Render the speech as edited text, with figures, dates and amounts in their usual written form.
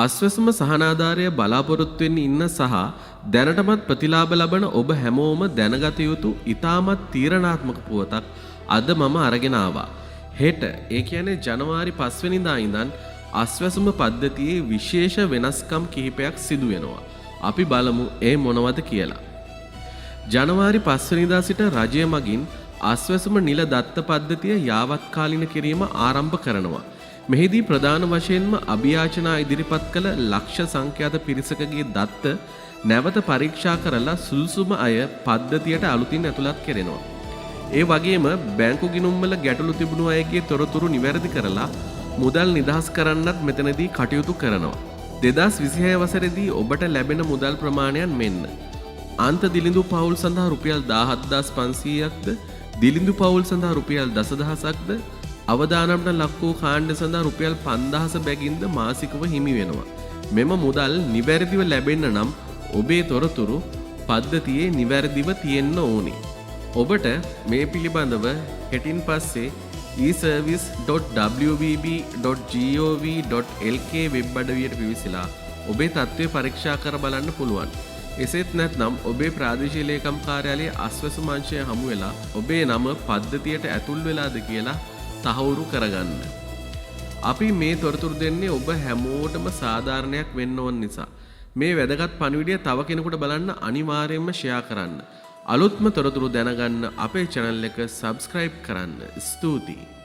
අස්වැසුම සහනාධාරය බලාපොරොත්තු වෙන්න ඉන්න සහ දැනටමත් ප්‍රතිලාභ ලබන ඔබ හැමෝම දැනගත යුතු ඉතාමත් තීරණාත්මක පුවතක් අද මම අරගෙන ආවා. හෙට ඒ කියන්නේ ජනවාරි 5 වෙනිදා ඉඳන් අස්වැසුම පද්ධතියේ විශේෂ වෙනස්කම් කිහිපයක් සිදු වෙනවා. අපි බලමු ඒ මොනවද කියලා. ජනවාරි 5 වෙනිදා සිට රජය මගින් අස්වැසුම නිල දත්ත පද්ධතිය යාවත්කාලින කිරීම ආරම්භ කරනවා. මෙහිදී ප්‍රධාන වශයෙන්ම අභියාචනා ඉදිරිපත් කළ ලක්ෂ සංඛ්‍යාත පිරිසකගේ දත්ත නැවත පරීක්ෂා කරලා සුදුසුම අය පද්ධතියට අලුතින් ඇතුළත් කෙරෙනවා. ඒ වගේම බැංකු ගිණුම්වල ගැටලු තිබුණු අයගේ තොරතුරු නිවැරදි කරලා මුදල් නිදහස් කරන්නත් මෙතනදී කටයුතු කරනවා. 2026 වසරේදී ඔබට ලැබෙන මුදල් ප්‍රමාණයන් මෙන්න. අන්ත දිලිඳු පවුල් සඳහා රුපියල් 17500ක්ද, දිලිඳු පවුල් සඳහා රුපියල් 10000ක්ද, අවදානම්ට ලක් වූ කාණ්ඩ සඳහා රුපියල් 5000 බැගින්ද මාසිකව හිමි වෙනවා. මෙම මුදල් නිවැරදිව ලැබෙන්න නම් ඔබේ තොරතුරු පද්ධතියේ නිවැරදිව තියෙන්න ඕනේ. ඔබට මේ පිළිබඳව හෙටින් පස්සේ eservice.wbb.gov.lk වෙබ් අඩවියට පිවිසලා ඔබේ තත්ත්වය පරීක්ෂා කර බලන්න පුළුවන්. එසේත් නැත්නම් ඔබේ ප්‍රාදේශීය ලේකම් කාර්යාලයේ අස්වැසුම අංශය හමු වෙලා ඔබේ නම පද්ධතියට ඇතුල් වෙලාද කියලා තහවුරු කරගන්න. අපි මේ තොරතුරු දෙන්නේ ඔබ හැමෝටම සාධාරණයක් වෙන්න ඕන නිසා. මේ වැදගත් පණිවිඩය තව කෙනෙකුට බලන්න අනිවාර්යයෙන්ම ෂෙයා කරන්න. අලුත්ම තොරතුරු දැනගන්න අපේ channel එක subscribe කරන්න. ස්තුතියි.